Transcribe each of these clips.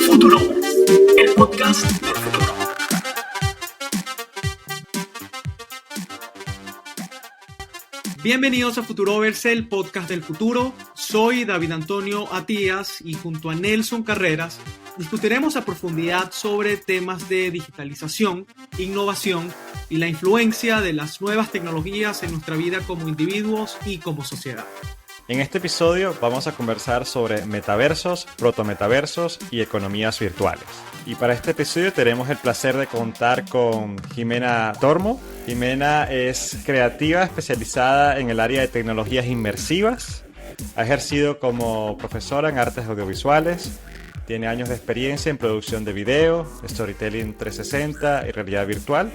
Futuro, el podcast del futuro. Bienvenidos a Futurovers, el podcast del futuro. Soy David Antonio Atías y junto a Nelson Carreras discutiremos a profundidad sobre temas de digitalización, innovación y la influencia de las nuevas tecnologías en nuestra vida como individuos y como sociedad. En este episodio vamos a conversar sobre metaversos, protometaversos y economías virtuales. Y para este episodio tenemos el placer de contar con Jimena Tormo. Jimena es creativa especializada en el área de tecnologías inmersivas. Ha ejercido como profesora en artes audiovisuales. Tiene años de experiencia en producción de video, storytelling 360 y realidad virtual.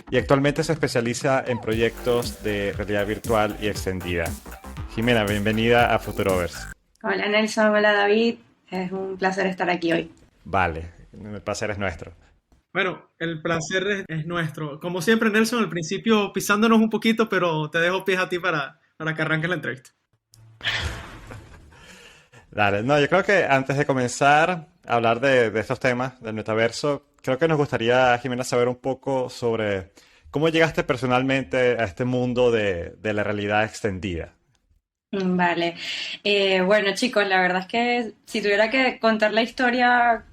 Y actualmente se especializa en proyectos de realidad virtual y extendida. Jimena, bienvenida a Futurovers. Hola Nelson, hola David, es un placer estar aquí hoy. Vale, el placer es nuestro. Bueno, el placer es nuestro. Como siempre, Nelson, al principio pisándonos un poquito, pero te dejo pies a ti para que arranques la entrevista. Dale, no, yo creo que antes de comenzar a hablar de estos temas del metaverso, creo que nos gustaría, Jimena, saber un poco sobre cómo llegaste personalmente a este mundo de la realidad extendida. Vale, bueno chicos, la verdad es que si tuviera que contar la historia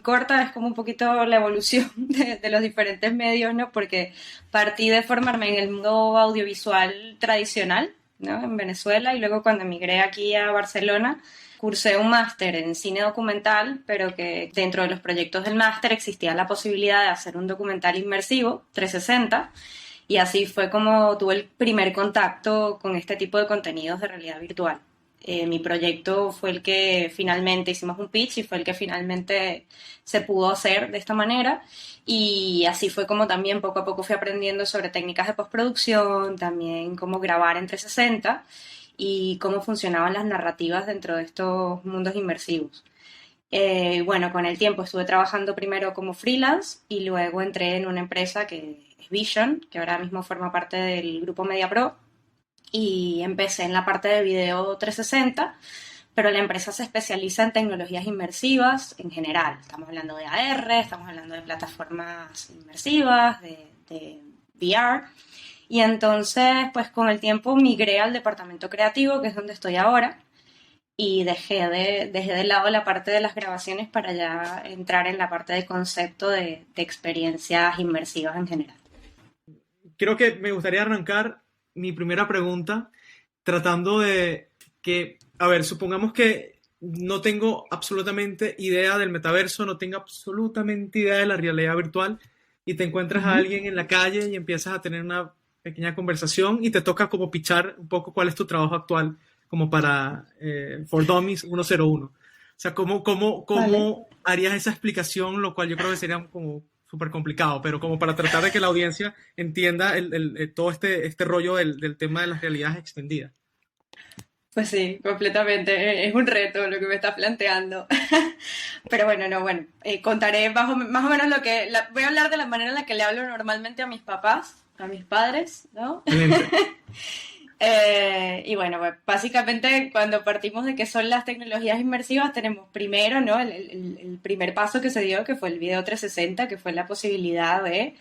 corta es como un poquito la evolución de los diferentes medios, ¿no? Porque partí de formarme en el mundo audiovisual tradicional, ¿no? En Venezuela y luego cuando emigré aquí a Barcelona cursé un máster en cine documental, pero que dentro de los proyectos del máster existía la posibilidad de hacer un documental inmersivo 360. Y así fue como tuve el primer contacto con este tipo de contenidos de realidad virtual. Mi proyecto fue el que finalmente hicimos un pitch y fue el que finalmente se pudo hacer de esta manera. Y así fue como también poco a poco fui aprendiendo sobre técnicas de postproducción, también cómo grabar en 360 y cómo funcionaban las narrativas dentro de estos mundos inmersivos. Bueno, con el tiempo estuve trabajando primero como freelance y luego entré en una empresa que es Vision, que ahora mismo forma parte del grupo MediaPro, y empecé en la parte de video 360, pero la empresa se especializa en tecnologías inmersivas en general. Estamos hablando de AR, estamos hablando de plataformas inmersivas, de VR, y entonces pues con el tiempo migré al departamento creativo, que es donde estoy ahora, y dejé de lado la parte de las grabaciones para ya entrar en la parte de concepto de experiencias inmersivas en general. Creo que me gustaría arrancar mi primera pregunta tratando de que, a ver, supongamos que no tengo absolutamente idea del metaverso, no tengo absolutamente idea de la realidad virtual y te encuentras a alguien en la calle y empiezas a tener una pequeña conversación y te toca como pichar un poco cuál es tu trabajo actual como para For Dummies 101. O sea, ¿cómo Vale. harías esa explicación? Lo cual yo creo que sería como súper complicado, pero como para tratar de que la audiencia entienda todo este rollo del tema de las realidades extendidas. Pues sí, completamente. Es un reto lo que me estás planteando. Pero bueno, no, bueno, contaré más o menos voy a hablar de la manera en la que le hablo normalmente a mis papás, a mis padres, ¿no? Excelente. Y bueno, pues, básicamente cuando partimos de qué son las tecnologías inmersivas, tenemos primero, ¿no? El primer paso que se dio, que fue el video 360, que fue la posibilidad de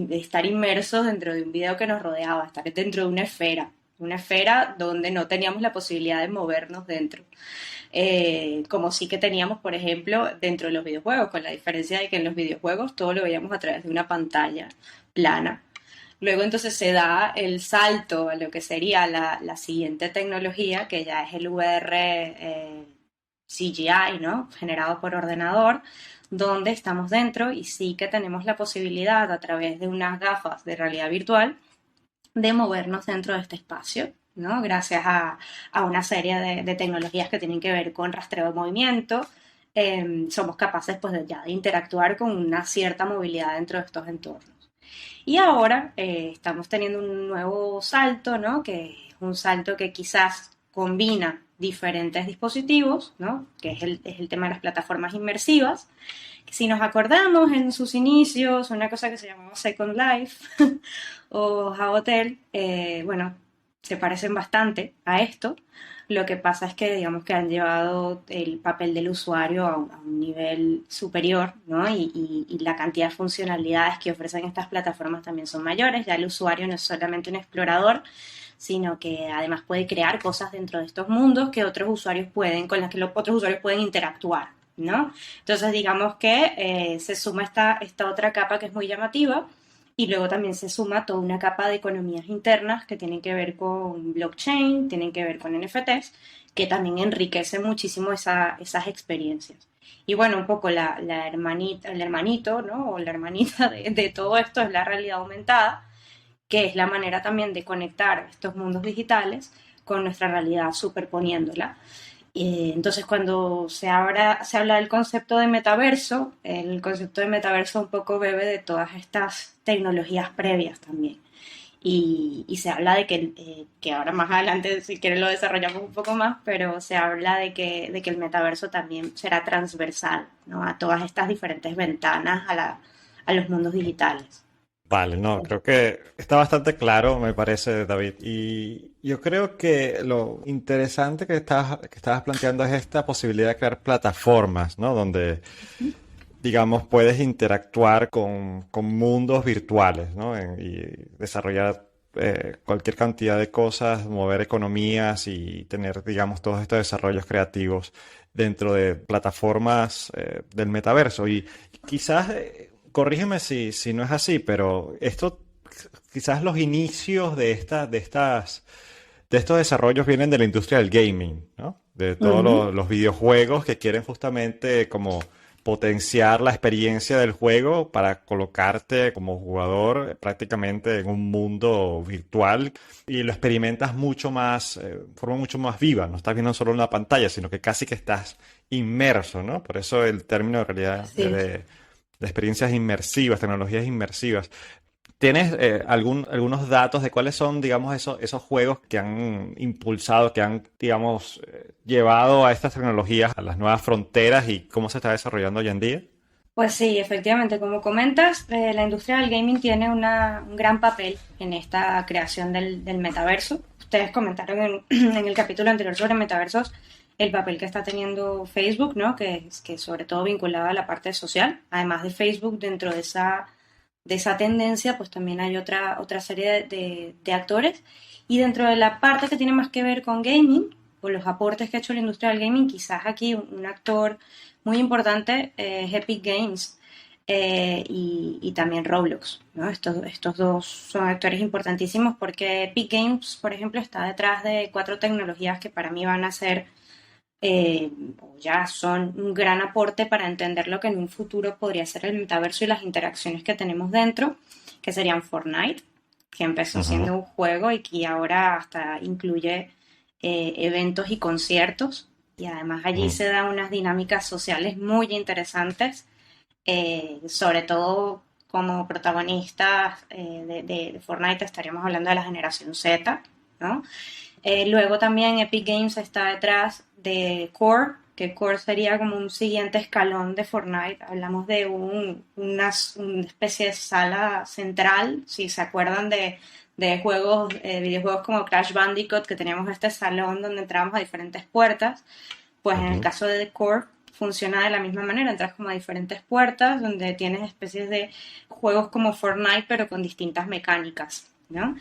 estar inmersos dentro de un video que nos rodeaba, estar dentro de una esfera donde no teníamos la posibilidad de movernos dentro. Como sí que teníamos, por ejemplo, dentro de los videojuegos, con la diferencia de que en los videojuegos todo lo veíamos a través de una pantalla plana. Luego entonces se da el salto a lo que sería la siguiente tecnología, que ya es el VR CGI, ¿no? Generado por ordenador, donde estamos dentro y sí que tenemos la posibilidad a través de unas gafas de realidad virtual de movernos dentro de este espacio, ¿no? Gracias a una serie de tecnologías que tienen que ver con rastreo de movimiento, somos capaces pues de interactuar con una cierta movilidad dentro de estos entornos. Y ahora estamos teniendo un nuevo salto, ¿no? Que es un salto que quizás combina diferentes dispositivos, ¿no? Que es el tema de las plataformas inmersivas. Si nos acordamos en sus inicios, una cosa que se llamaba Second Life o Hotel, bueno, se parecen bastante a esto, Lo que pasa es que, digamos, que han llevado el papel del usuario a un nivel superior, ¿no? Y la cantidad de funcionalidades que ofrecen estas plataformas también son mayores. Ya el usuario no es solamente un explorador, sino que además puede crear cosas dentro de estos mundos que otros usuarios pueden, con las que los otros usuarios pueden interactuar, ¿no? Entonces, digamos que se suma esta otra capa que es muy llamativa, y luego también se suma toda una capa de economías internas que tienen que ver con blockchain, tienen que ver con NFTs, que también enriquecen muchísimo esas experiencias. Y bueno, un poco la hermanita, el hermanito, ¿no? O la hermanita de todo esto es la realidad aumentada, que es la manera también de conectar estos mundos digitales con nuestra realidad, superponiéndola. Entonces, cuando se habla del concepto de metaverso, el concepto de metaverso un poco bebe de todas estas tecnologías previas también. Y se habla de que ahora más adelante, si quieren, lo desarrollamos un poco más, pero se habla de que el metaverso también será transversal, ¿no? A todas estas diferentes ventanas a los mundos digitales. Vale, no, creo que está bastante claro, me parece, David. Y yo creo que lo interesante que estabas planteando es esta posibilidad de crear plataformas, ¿no? Donde, digamos, puedes interactuar con mundos virtuales, ¿no? Y desarrollar cualquier cantidad de cosas, mover economías y tener, digamos, todos estos desarrollos creativos dentro de plataformas del metaverso. Y quizás, corrígeme si no es así, pero esto, quizás los inicios de estos desarrollos vienen de la industria del gaming, ¿no? De todos Ujú. los videojuegos que quieren justamente como potenciar la experiencia del juego para colocarte como jugador prácticamente en un mundo virtual y lo experimentas mucho más, de forma mucho más viva. No estás viendo solo una pantalla, sino que casi que estás inmerso, ¿no? Por eso el término de realidad Así es. de experiencias inmersivas, tecnologías inmersivas. ¿Tienes algunos datos de cuáles son, digamos, esos juegos que han impulsado, que han, digamos, llevado a estas tecnologías a las nuevas fronteras y cómo se está desarrollando hoy en día? Pues sí, efectivamente, como comentas, la industria del gaming tiene un gran papel en esta creación del metaverso. Ustedes comentaron en el capítulo anterior sobre metaversos el papel que está teniendo Facebook, ¿no? Que sobre todo vinculado a la parte social. Además de Facebook, dentro de esa tendencia, pues también hay otra serie de actores. Y dentro de la parte que tiene más que ver con gaming, o los aportes que ha hecho la industria del gaming, quizás aquí un actor muy importante es Epic Games, y también Roblox, ¿no? Estos dos son actores importantísimos porque Epic Games, por ejemplo, está detrás de cuatro tecnologías que para mí van a ser, ya son un gran aporte para entender lo que en un futuro podría ser el metaverso y las interacciones que tenemos dentro, que serían Fortnite, que empezó Ujú, siendo un juego y que ahora hasta incluye eventos y conciertos, y además allí ujú, se dan unas dinámicas sociales muy interesantes, sobre todo como protagonistas de Fortnite estaríamos hablando de la generación Z, ¿no? Luego también Epic Games está detrás de Core, que Core sería como un siguiente escalón de Fortnite. Hablamos de una especie de sala central, si se acuerdan de juegos, videojuegos como Crash Bandicoot, que teníamos este salón donde entrábamos a diferentes puertas. Pues en el ujú. caso de The Core funciona de la misma manera, entras como a diferentes puertas donde tienes especies de juegos como Fortnite pero con distintas mecánicas, ¿no?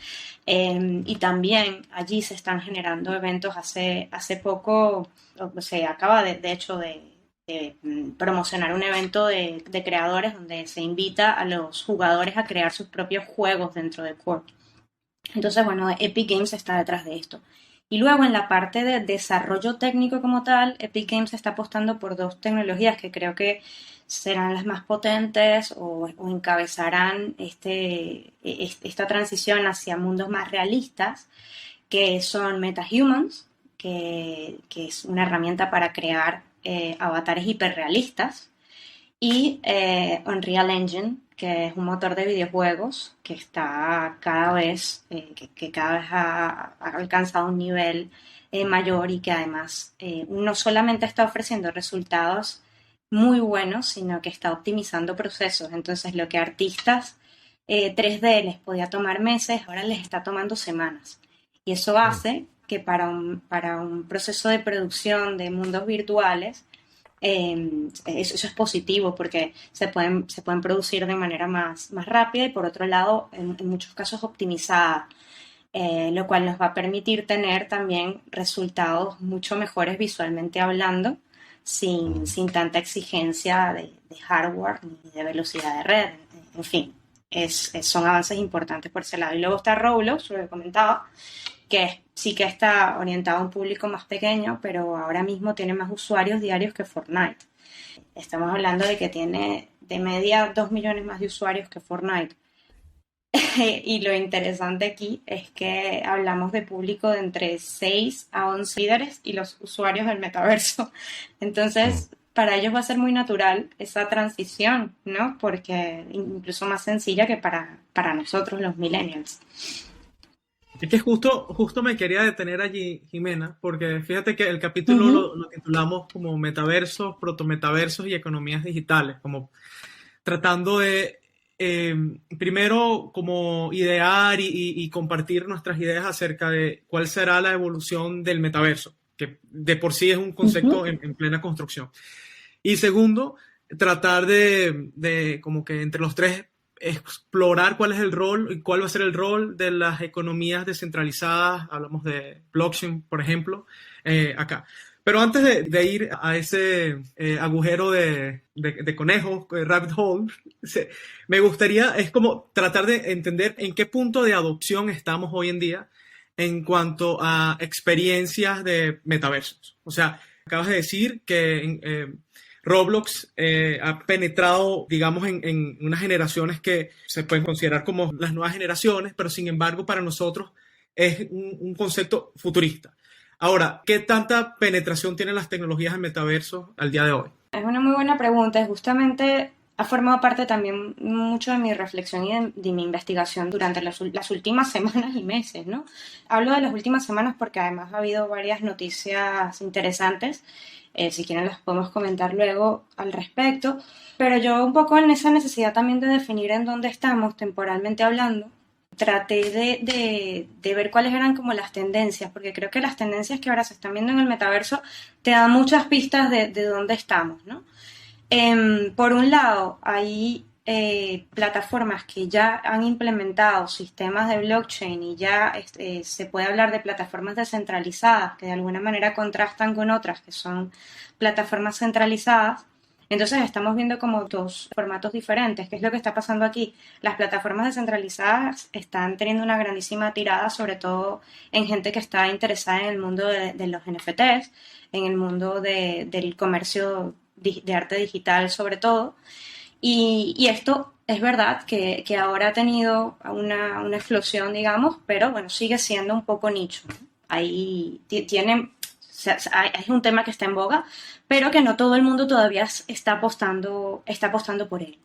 Y también allí se están generando eventos hace poco, se acaba de hecho de promocionar un evento de creadores donde se invita a los jugadores a crear sus propios juegos dentro de Core. Entonces, bueno, Epic Games está detrás de esto. Y luego en la parte de desarrollo técnico como tal, Epic Games está apostando por dos tecnologías que creo que serán las más potentes o encabezarán esta transición hacia mundos más realistas, que son MetaHumans, que es una herramienta para crear avatares hiperrealistas, y Unreal Engine, que es un motor de videojuegos que está cada vez, que cada vez ha alcanzado un nivel mayor, y que además no solamente está ofreciendo resultados muy buenos, sino que está optimizando procesos. Entonces, lo que a artistas 3D les podía tomar meses, ahora les está tomando semanas. Y eso Mm. hace que para un proceso de producción de mundos virtuales, eso es positivo porque se pueden producir de manera más rápida y por otro lado, en muchos casos optimizada, lo cual nos va a permitir tener también resultados mucho mejores visualmente hablando, sin tanta exigencia de hardware ni de velocidad de red. En fin, son avances importantes por ese lado. Y luego está Roblox, lo que comentaba, que sí que está orientado a un público más pequeño, pero ahora mismo tiene más usuarios diarios que Fortnite. Estamos hablando de que tiene de media 2 millones más de usuarios que Fortnite. Y lo interesante aquí es que hablamos de público de entre 6 a 11 líderes y los usuarios del metaverso. Entonces, para ellos va a ser muy natural esa transición, ¿no? Porque incluso más sencilla que para nosotros los millennials. Es que justo me quería detener allí, Jimena, porque fíjate que el capítulo Ujú. lo titulamos como metaversos, protometaversos y economías digitales, como tratando de primero como idear y compartir nuestras ideas acerca de cuál será la evolución del metaverso, que de por sí es un concepto Ujú. en plena construcción. Y segundo, tratar de como que entre los tres explorar cuál es el rol y cuál va a ser el rol de las economías descentralizadas, hablamos de blockchain, por ejemplo, acá. Pero antes de ir a ese agujero de conejos, rabbit hole, me gustaría, es como tratar de entender en qué punto de adopción estamos hoy en día en cuanto a experiencias de metaversos. O sea, acabas de decir que Roblox ha penetrado, digamos, en unas generaciones que se pueden considerar como las nuevas generaciones, pero sin embargo para nosotros es un concepto futurista. Ahora, ¿qué tanta penetración tienen las tecnologías del metaverso al día de hoy? Es una muy buena pregunta y justamente ha formado parte también mucho de mi reflexión y de mi investigación durante las últimas semanas y meses, ¿no? Hablo de las últimas semanas porque además ha habido varias noticias interesantes, si quieren las podemos comentar luego al respecto, pero yo un poco en esa necesidad también de definir en dónde estamos temporalmente hablando, traté de ver cuáles eran como las tendencias, porque creo que las tendencias que ahora se están viendo en el metaverso te dan muchas pistas de dónde estamos, ¿no? Por un lado, hay plataformas que ya han implementado sistemas de blockchain y ya se puede hablar de plataformas descentralizadas que de alguna manera contrastan con otras que son plataformas centralizadas. Entonces estamos viendo como dos formatos diferentes. ¿Qué es lo que está pasando aquí? Las plataformas descentralizadas están teniendo una grandísima tirada, sobre todo en gente que está interesada en el mundo de los NFTs, en el mundo del comercio de arte digital sobre todo. Y esto es verdad que ahora ha tenido una explosión, digamos, pero bueno, sigue siendo un poco nicho, ¿no? Ahí tiene, es un tema que está en boga, pero que no todo el mundo todavía está apostando por él.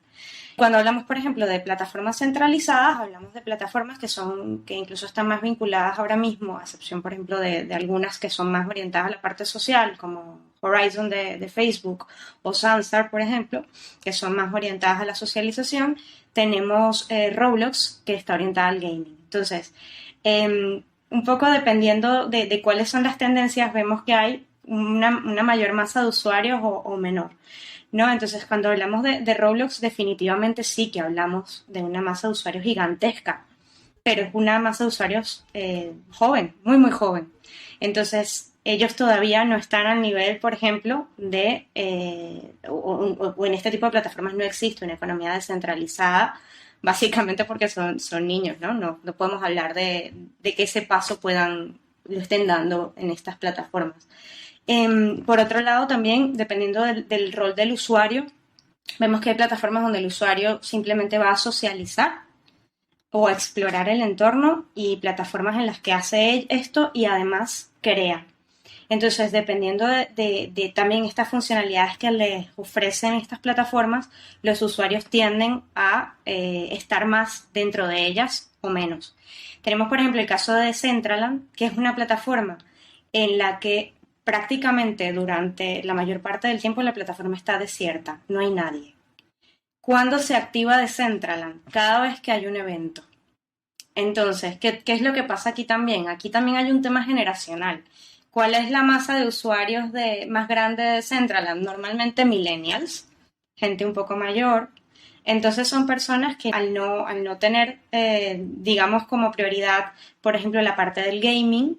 Cuando hablamos, por ejemplo, de plataformas centralizadas, hablamos de plataformas que incluso están más vinculadas ahora mismo, a excepción, por ejemplo, de algunas que son más orientadas a la parte social, como Horizon de Facebook o Sunstar, por ejemplo, que son más orientadas a la socialización. Tenemos Roblox, que está orientada al gaming. Entonces, un poco dependiendo de cuáles son las tendencias, vemos que hay una mayor masa de usuarios o menor, ¿no? Entonces, cuando hablamos de Roblox, definitivamente sí que hablamos de una masa de usuarios gigantesca, pero es una masa de usuarios joven, muy, muy joven. Entonces, ellos todavía no están al nivel, por ejemplo, o en este tipo de plataformas no existe una economía descentralizada, básicamente porque son niños, ¿no? No podemos hablar de que ese paso lo estén dando en estas plataformas. Por otro lado, también, dependiendo del rol del usuario, vemos que hay plataformas donde el usuario simplemente va a socializar o a explorar el entorno y plataformas en las que hace esto y además crea. Entonces, dependiendo de también estas funcionalidades que les ofrecen estas plataformas, los usuarios tienden a estar más dentro de ellas o menos. Tenemos, por ejemplo, el caso de Decentraland, que es una plataforma en la que prácticamente durante la mayor parte del tiempo la plataforma está desierta, no hay nadie. ¿Cuándo se activa Decentraland? Cada vez que hay un evento. Entonces, ¿qué es lo que pasa aquí también? Aquí también hay un tema generacional. ¿Cuál es la masa de usuarios más grande de Decentraland? Normalmente millennials, gente un poco mayor. Entonces son personas que al no tener, digamos, como prioridad, por ejemplo, la parte del gaming,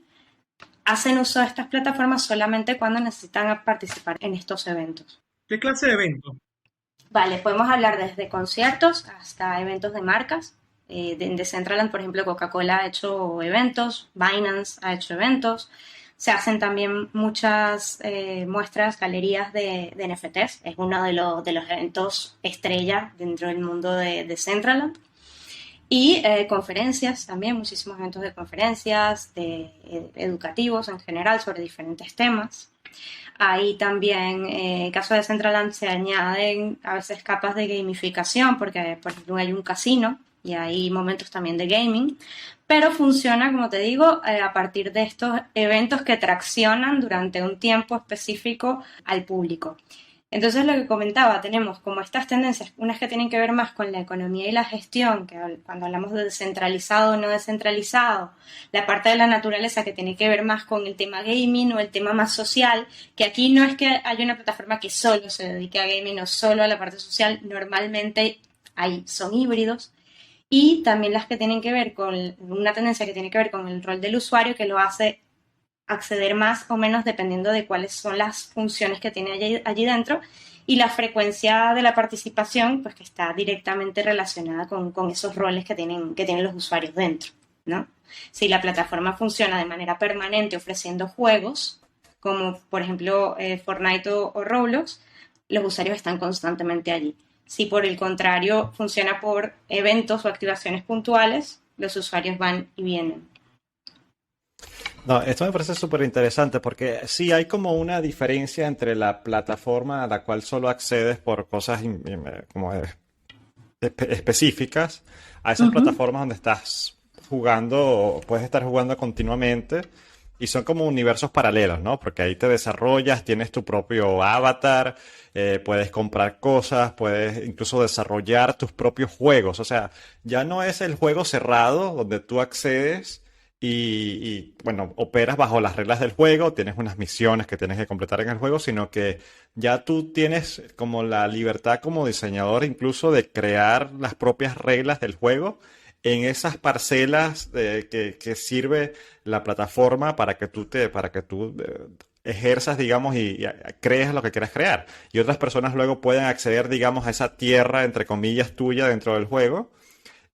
hacen uso de estas plataformas solamente cuando necesitan participar en estos eventos. ¿Qué clase de evento? Vale, podemos hablar desde conciertos hasta eventos de marcas. En Decentraland, por ejemplo, Coca-Cola ha hecho eventos, Binance ha hecho eventos. Se hacen también muchas muestras, galerías de NFTs. Es uno de los eventos estrella dentro del mundo de Decentraland. Y conferencias también, muchísimos eventos de conferencias, educativos en general sobre diferentes temas. Ahí también, en el caso de Decentraland, se añaden a veces capas de gamificación, porque por ejemplo hay un casino y hay momentos también de gaming, pero funciona, como te digo, a partir de estos eventos que traccionan durante un tiempo específico al público. Entonces, lo que comentaba, tenemos como estas tendencias, unas que tienen que ver más con la economía y la gestión, que cuando hablamos de descentralizado o no descentralizado, la parte de la naturaleza que tiene que ver más con el tema gaming o el tema más social, que aquí no es que haya una plataforma que solo se dedique a gaming o solo a la parte social, normalmente son híbridos, y también las que tienen que ver con una tendencia que tiene que ver con el rol del usuario, que lo hace acceder más o menos dependiendo de cuáles son las funciones que tiene allí dentro, y la frecuencia de la participación, pues que está directamente relacionada con esos roles que tienen los usuarios dentro, ¿no? Si la plataforma funciona de manera permanente ofreciendo juegos, como por ejemplo Fortnite o Roblox, los usuarios están constantemente allí. Si por el contrario funciona por eventos o activaciones puntuales, los usuarios van y vienen. No, esto me parece súper interesante porque sí hay como una diferencia entre la plataforma a la cual solo accedes por cosas como específicas a esas Ujú. plataformas donde estás jugando o puedes estar jugando continuamente y son como universos paralelos, ¿no? Porque ahí te desarrollas, tienes tu propio avatar, puedes comprar cosas, puedes incluso desarrollar tus propios juegos. O sea, ya no es el juego cerrado donde tú accedes bueno, operas bajo las reglas del juego, tienes unas misiones que tienes que completar en el juego, sino que ya tú tienes como la libertad como diseñador incluso de crear las propias reglas del juego en esas parcelas que sirve la plataforma para que tú ejerzas, digamos, y crees lo que quieras crear. Y otras personas luego pueden acceder, digamos, a esa tierra, entre comillas, tuya dentro del juego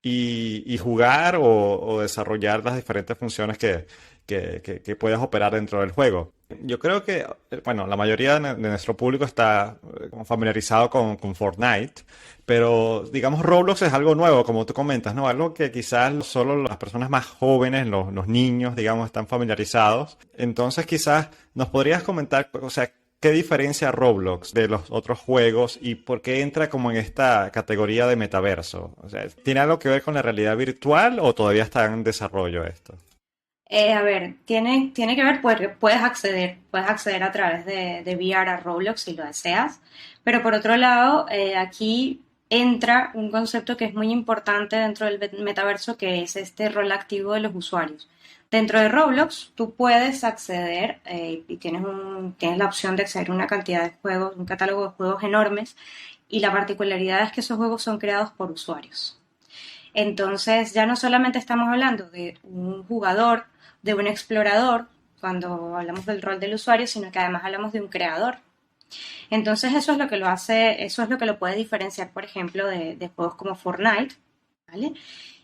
y jugar o desarrollar las diferentes funciones que puedas operar dentro del juego. Yo creo que, bueno, la mayoría de nuestro público está como familiarizado con Fortnite, pero digamos Roblox es algo nuevo, como tú comentas, ¿no? Algo que quizás solo las personas más jóvenes, los niños, digamos, están familiarizados. Entonces quizás nos podrías comentar, o sea, ¿qué diferencia Roblox de los otros juegos y por qué entra como en esta categoría de metaverso? O sea, ¿tiene algo que ver con la realidad virtual o todavía está en desarrollo esto? A ver, tiene que ver porque puedes acceder a través de VR a Roblox si lo deseas, pero por otro lado, aquí entra un concepto que es muy importante dentro del metaverso, que es este rol activo de los usuarios. Dentro de Roblox, tú puedes acceder y tienes la opción de acceder a una cantidad de juegos, un catálogo de juegos enormes, y la particularidad es que esos juegos son creados por usuarios. Entonces, ya no solamente estamos hablando de un jugador, de un explorador, cuando hablamos del rol del usuario, sino que además hablamos de un creador. Entonces, eso es lo que lo hace, eso es lo que lo puede diferenciar, por ejemplo, de juegos como Fortnite, ¿vale?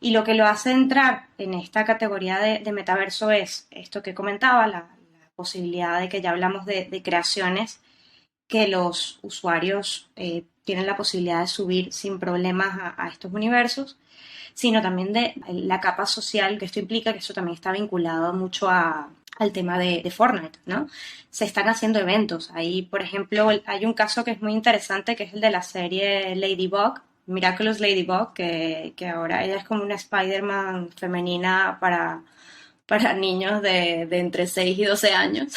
Y lo que lo hace entrar en esta categoría de metaverso es esto que comentaba, la posibilidad de que ya hablamos de creaciones que los usuarios tienen la posibilidad de subir sin problemas a estos universos, sino también de la capa social que esto implica, que eso también está vinculado mucho al tema de Fortnite, ¿no? Se están haciendo eventos. Ahí, por ejemplo, hay un caso que es muy interesante, que es el de la serie Ladybug, Miraculous Ladybug, que ahora ella es como una Spider-Man femenina para niños de entre 6 y 12 años.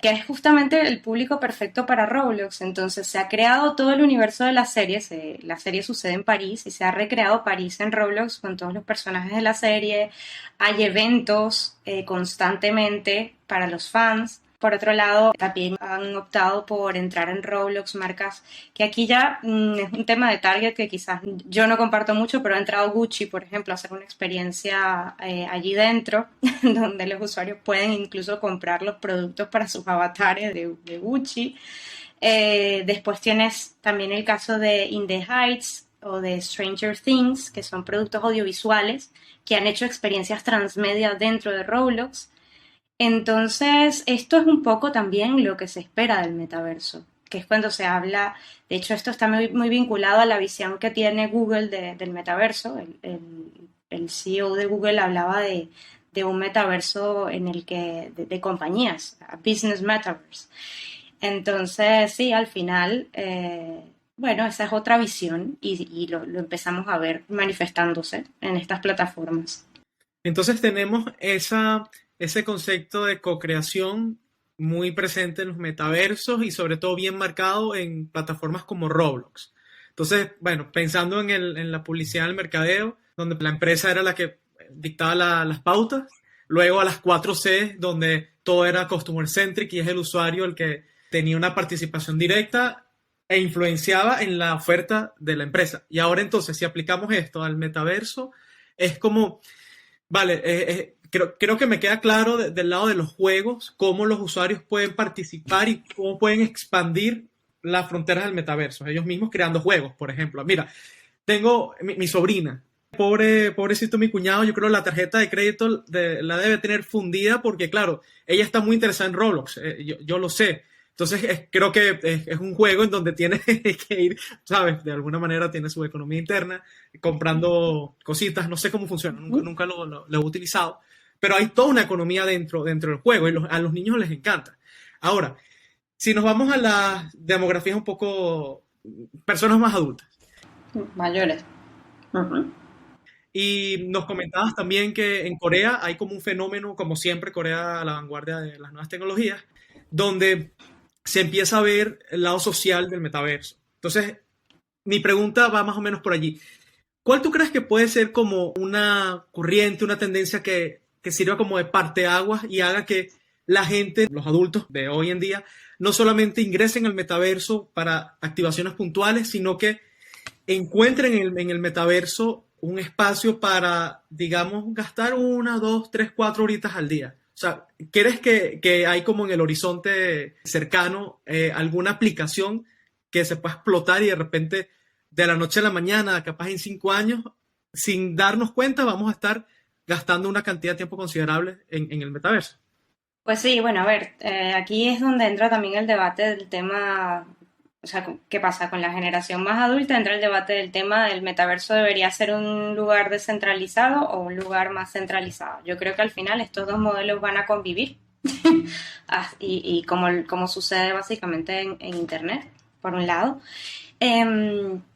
que es justamente el público perfecto para Roblox. Entonces se ha creado todo el universo de la serie, la serie sucede en París y se ha recreado París en Roblox con todos los personajes de la serie, hay eventos constantemente para los fans. Por otro lado, también han optado por entrar en Roblox marcas que aquí ya es un tema de target que quizás yo no comparto mucho, pero ha entrado Gucci, por ejemplo, a hacer una experiencia allí dentro, donde los usuarios pueden incluso comprar los productos para sus avatares de Gucci. Después tienes también el caso de In the Heights o de Stranger Things, que son productos audiovisuales que han hecho experiencias transmedia dentro de Roblox. Entonces, esto es un poco también lo que se espera del metaverso, que es cuando se habla, de hecho esto está muy vinculado a la visión que tiene Google del metaverso. El CEO de Google hablaba de un metaverso en el que, de compañías, a business metaverse. Entonces, sí, al final, bueno, esa es otra visión y lo empezamos a ver manifestándose en estas plataformas. Entonces tenemos ese concepto de co-creación muy presente en los metaversos y sobre todo bien marcado en plataformas como Roblox. Entonces, bueno, pensando en la publicidad del mercadeo, donde la empresa era la que dictaba las pautas, luego a las 4C, donde todo era customer centric y es el usuario el que tenía una participación directa e influenciaba en la oferta de la empresa. Y ahora entonces, si aplicamos esto al metaverso, es como, vale, creo que me queda claro del lado de los juegos, cómo los usuarios pueden participar y cómo pueden expandir las fronteras del metaverso. Ellos mismos creando juegos, por ejemplo. Mira, tengo mi sobrina. Pobrecito mi cuñado, yo creo que la tarjeta de crédito la debe tener fundida porque, claro, ella está muy interesada en Roblox. Yo lo sé. Entonces, creo que es un juego en donde tiene que ir, ¿sabes? De alguna manera tiene su economía interna, comprando cositas. No sé cómo funciona, nunca lo he utilizado. Pero hay toda una economía dentro del juego y a los niños les encanta. Ahora, si nos vamos a las demografías un poco, personas más adultas. Mayores. Uh-huh. Y nos comentabas también que en Corea hay como un fenómeno, como siempre, Corea a la vanguardia de las nuevas tecnologías, donde se empieza a ver el lado social del metaverso. Entonces, mi pregunta va más o menos por allí. ¿Cuál tú crees que puede ser como una corriente, una tendencia que sirva como de parteaguas y haga que la gente, los adultos de hoy en día, no solamente ingresen al metaverso para activaciones puntuales, sino que encuentren en el metaverso un espacio para, digamos, gastar 1, 2, 3, 4 horitas al día? O sea, ¿crees que hay como en el horizonte cercano alguna aplicación que se pueda explotar y de repente de la noche a la mañana, capaz en 5 años, sin darnos cuenta, vamos a estar gastando una cantidad de tiempo considerable en el metaverso? Pues sí, bueno, a ver, aquí es donde entra también el debate del tema, o sea, ¿qué pasa? Con la generación más adulta entra el debate del tema del metaverso debería ser un lugar descentralizado o un lugar más centralizado. Yo creo que al final estos dos modelos van a convivir y como sucede básicamente en Internet, por un lado.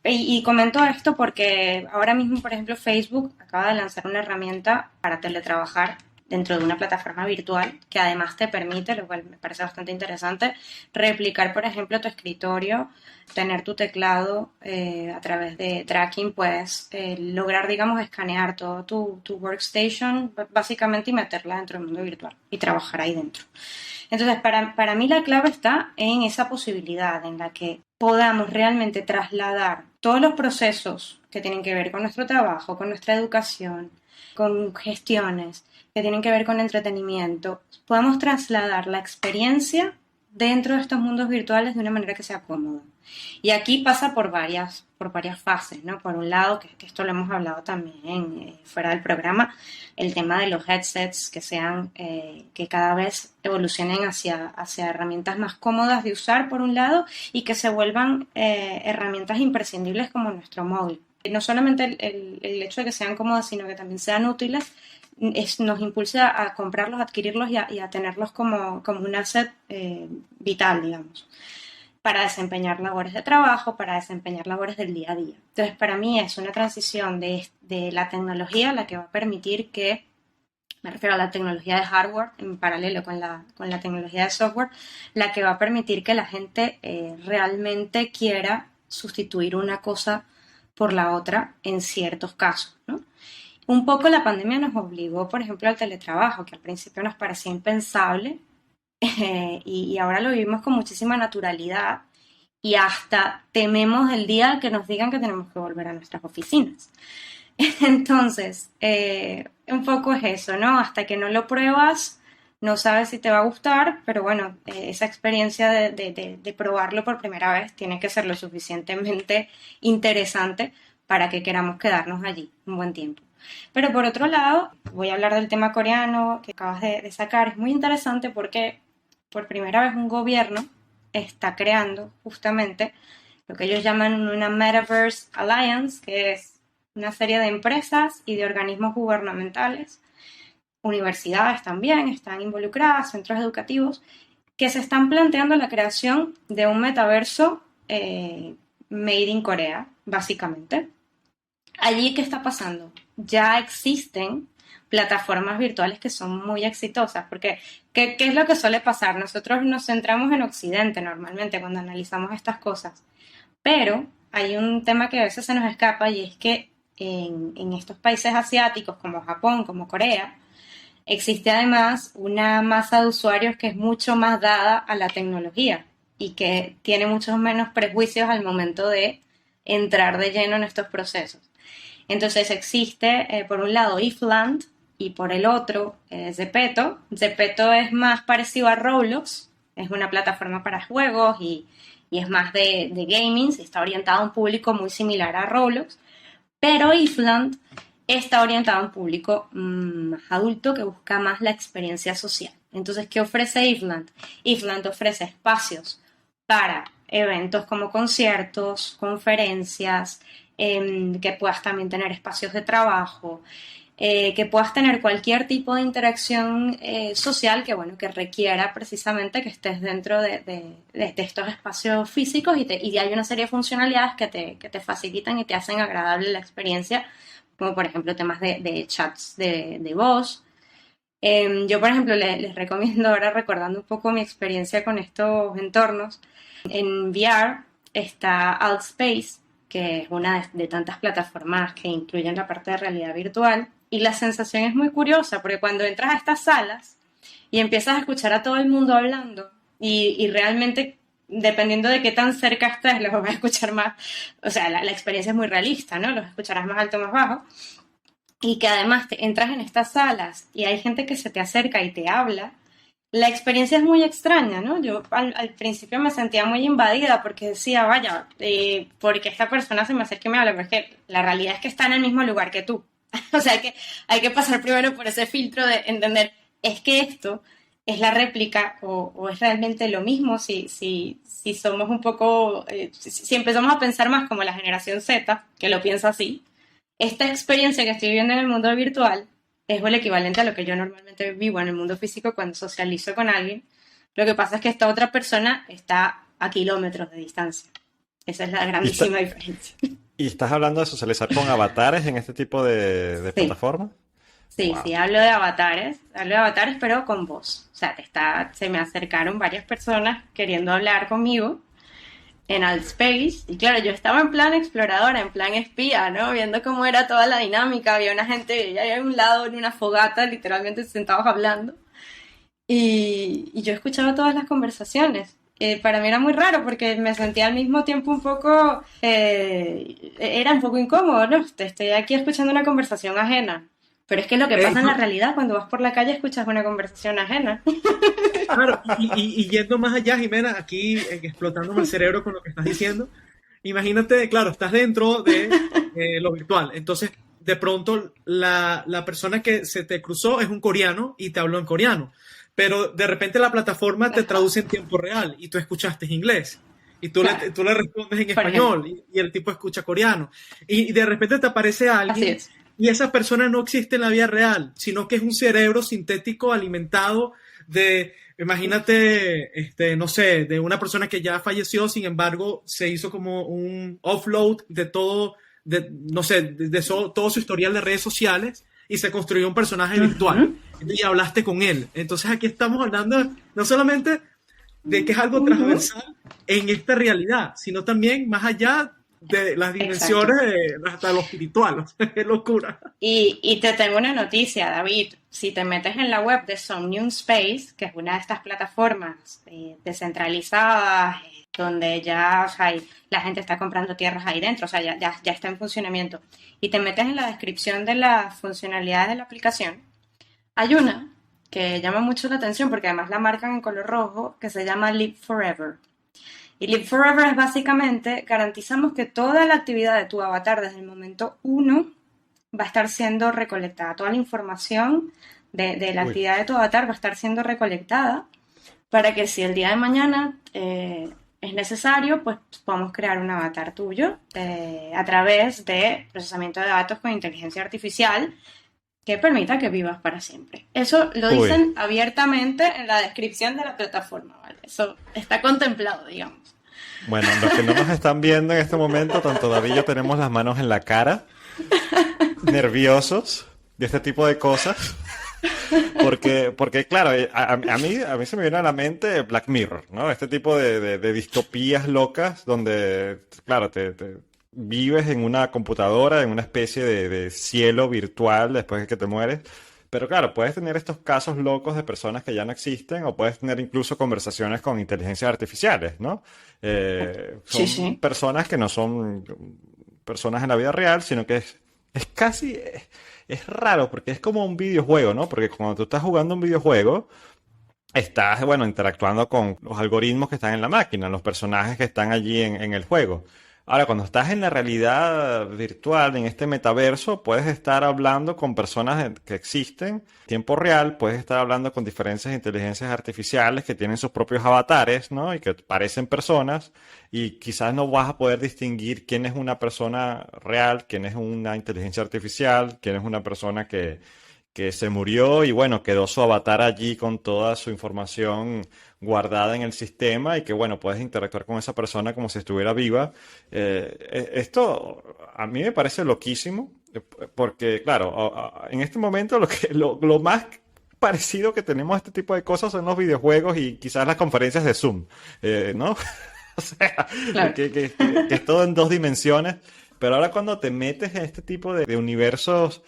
Y comento esto porque ahora mismo, por ejemplo, Facebook acaba de lanzar una herramienta para teletrabajar dentro de una plataforma virtual que además te permite, lo cual me parece bastante interesante, replicar, por ejemplo, tu escritorio, tener tu teclado a través de tracking, puedes lograr, digamos, escanear todo tu workstation básicamente y meterla dentro del mundo virtual y trabajar ahí dentro. Entonces, para mí la clave está en esa posibilidad en la que podamos realmente trasladar todos los procesos que tienen que ver con nuestro trabajo, con nuestra educación, con gestiones, que tienen que ver con entretenimiento, podamos trasladar la experiencia dentro de estos mundos virtuales de una manera que sea cómoda. Y aquí pasa por varias fases, ¿no? Por un lado, que esto lo hemos hablado también fuera del programa, el tema de los headsets que cada vez evolucionen hacia herramientas más cómodas de usar, por un lado, y que se vuelvan herramientas imprescindibles como nuestro móvil. No solamente el hecho de que sean cómodas, sino que también sean útiles, nos impulsa a comprarlos, a adquirirlos y a tenerlos como un asset vital, digamos, para desempeñar labores de trabajo, para desempeñar labores del día a día. Entonces, para mí es una transición de la tecnología la que va a permitir que me refiero a la tecnología de hardware en paralelo con la tecnología de software, la que va a permitir que la gente realmente quiera sustituir una cosa por la otra en ciertos casos, ¿no? Un poco la pandemia nos obligó, por ejemplo, al teletrabajo, que al principio nos parecía impensable, y ahora lo vivimos con muchísima naturalidad y hasta tememos el día que nos digan que tenemos que volver a nuestras oficinas. Entonces, un poco es eso, ¿no? Hasta que no lo pruebas, no sabes si te va a gustar, pero bueno, esa experiencia de probarlo por primera vez tiene que ser lo suficientemente interesante para que queramos quedarnos allí un buen tiempo. Pero por otro lado, voy a hablar del tema coreano que acabas de sacar. Es muy interesante porque por primera vez un gobierno está creando justamente lo que ellos llaman una Metaverse Alliance, que es una serie de empresas y de organismos gubernamentales, universidades también están involucradas, centros educativos, que se están planteando la creación de un metaverso made in Corea, básicamente. Allí, ¿qué está pasando? Ya existen plataformas virtuales que son muy exitosas, porque ¿qué es lo que suele pasar? Nosotros nos centramos en Occidente normalmente cuando analizamos estas cosas, pero hay un tema que a veces se nos escapa y es que en estos países asiáticos como Japón, como Corea, existe además una masa de usuarios que es mucho más dada a la tecnología y que tiene muchos menos prejuicios al momento de entrar de lleno en estos procesos. Entonces existe, por un lado, Ifland y por el otro, Zepeto. Zepeto es más parecido a Roblox, es una plataforma para juegos y es más de gaming, está orientado a un público muy similar a Roblox, pero Ifland está orientado a un público más adulto que busca más la experiencia social. Entonces, ¿qué ofrece Ifland? Ifland ofrece espacios para eventos como conciertos, conferencias, que puedas también tener espacios de trabajo, que puedas tener cualquier tipo de interacción social que, bueno, que requiera precisamente que estés dentro de estos espacios físicos y hay una serie de funcionalidades que te facilitan y te hacen agradable la experiencia, como por ejemplo temas de chats de voz. Yo, por ejemplo, les recomiendo ahora, recordando un poco mi experiencia con estos entornos, en VR está Altspace, que es una de tantas plataformas que incluyen la parte de realidad virtual, y la sensación es muy curiosa, porque cuando entras a estas salas y empiezas a escuchar a todo el mundo hablando, y realmente, dependiendo de qué tan cerca estés, los vas a escuchar más, o sea, la experiencia es muy realista, ¿no? Los escucharás más alto o más bajo, y que además te entras en estas salas y hay gente que se te acerca y te habla, la experiencia es muy extraña, ¿no? Yo al principio me sentía muy invadida porque decía, vaya, porque esta persona se me acerca y me habla, pero es que la realidad es que está en el mismo lugar que tú. O sea, hay que pasar primero por ese filtro de entender, ¿es que esto es la réplica o es realmente lo mismo si somos un poco, si empezamos a pensar más como la generación Z, que lo piensa así? Esta experiencia que estoy viviendo en el mundo virtual es el equivalente a lo que yo normalmente vivo en el mundo físico cuando socializo con alguien. Lo que pasa es que esta otra persona está a kilómetros de distancia. Esa es la grandísima diferencia. ¿Y estás hablando de socializar con avatares en este tipo de Sí. plataformas? Sí, Wow. sí, hablo de avatares, pero con voz. O sea, se me acercaron varias personas queriendo hablar conmigo en Altspace, y claro, yo estaba en plan exploradora, en plan espía, ¿no? Viendo cómo era toda la dinámica, había una gente ahí a un lado en una fogata, literalmente sentados hablando, y yo escuchaba todas las conversaciones. Para mí era muy raro porque me sentía al mismo tiempo un poco, era un poco incómodo, ¿no? Estoy aquí escuchando una conversación ajena. Pero es que lo que pasa en la realidad, cuando vas por la calle escuchas una conversación ajena. Claro, y yendo más allá, Jimena, aquí explotándome el cerebro con lo que estás diciendo, imagínate, claro, estás dentro de lo virtual, entonces de pronto la persona que se te cruzó es un coreano y te habló en coreano, pero de repente la plataforma te traduce en tiempo real y tú escuchaste inglés. Y Claro, tú le respondes en por español ejemplo. y el tipo escucha coreano. Y de repente te aparece Así alguien es. y esa persona no existe en la vida real, sino que es un cerebro sintético alimentado de, imagínate, no sé, de una persona que ya falleció, sin embargo, se hizo como un offload de todo, no sé, todo su historial de redes sociales y se construyó un personaje virtual. y hablaste con él. Entonces aquí estamos hablando no solamente de que es algo transversal en esta realidad, sino también más allá de las Exacto. dimensiones hasta lo espiritual. ¡Qué locura! Y te tengo una noticia, David. Si te metes en la web de Somnium Space, que es una de estas plataformas descentralizadas, donde ya, o sea, la gente está comprando tierras ahí dentro, o sea, ya está en funcionamiento, y te metes en la descripción de las funcionalidades de la aplicación, hay una que llama mucho la atención porque además la marcan en color rojo, que se llama Live Forever. Y Live Forever es básicamente, garantizamos que toda la actividad de tu avatar desde el momento uno va a estar siendo recolectada. Toda la información de la Uy, actividad de tu avatar va a estar siendo recolectada para que si el día de mañana es necesario, pues podamos crear un avatar tuyo a través de procesamiento de datos con inteligencia artificial que permita que vivas para siempre. Eso lo uy. dicen abiertamente en la descripción de la plataforma, ¿vale? Eso está contemplado, digamos. Bueno, los que no nos están viendo en este momento, tanto David y yo tenemos las manos en la cara, nerviosos de este tipo de cosas. Porque claro, a mí se me viene a la mente Black Mirror, ¿no? Este tipo de distopías locas donde, claro, te vives en una computadora, en una especie de cielo virtual después de que te mueres. Pero claro, puedes tener estos casos locos de personas que ya no existen o puedes tener incluso conversaciones con inteligencias artificiales, ¿no? Sí, Son sí. personas que no son personas en la vida real, sino que es casi, es raro porque es como un videojuego, ¿no? Porque cuando tú estás jugando un videojuego, estás, bueno, interactuando con los algoritmos que están en la máquina, los personajes que están allí en el juego. Ahora, cuando estás en la realidad virtual, en este metaverso, puedes estar hablando con personas que existen en tiempo real, puedes estar hablando con diferentes inteligencias artificiales que tienen sus propios avatares, ¿no? Y que parecen personas, y quizás no vas a poder distinguir quién es una persona real, quién es una inteligencia artificial, quién es una persona que se murió y bueno, quedó su avatar allí con toda su información guardada en el sistema y que bueno, puedes interactuar con esa persona como si estuviera viva. Esto a mí me parece loquísimo porque claro, en este momento lo más parecido que tenemos a este tipo de cosas son los videojuegos y quizás las conferencias de Zoom, ¿no? O sea, Claro. que es todo en dos dimensiones. Pero ahora cuando te metes en este tipo de universos,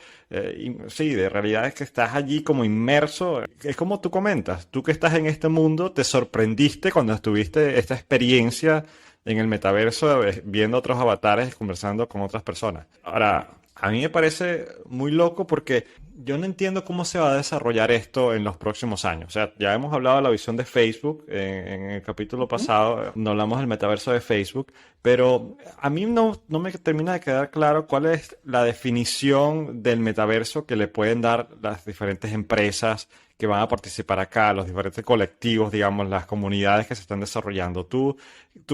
sí, de realidades que estás allí como inmerso, es como tú comentas, tú que estás en este mundo, te sorprendiste cuando estuviste esta experiencia en el metaverso, viendo otros avatares, conversando con otras personas. Ahora, a mí me parece muy loco porque yo no entiendo cómo se va a desarrollar esto en los próximos años. O sea, ya hemos hablado de la visión de Facebook en el capítulo pasado, no hablamos del metaverso de Facebook, pero a mí no me termina de quedar claro cuál es la definición del metaverso que le pueden dar las diferentes empresas que van a participar acá, los diferentes colectivos, digamos, las comunidades que se están desarrollando. Tú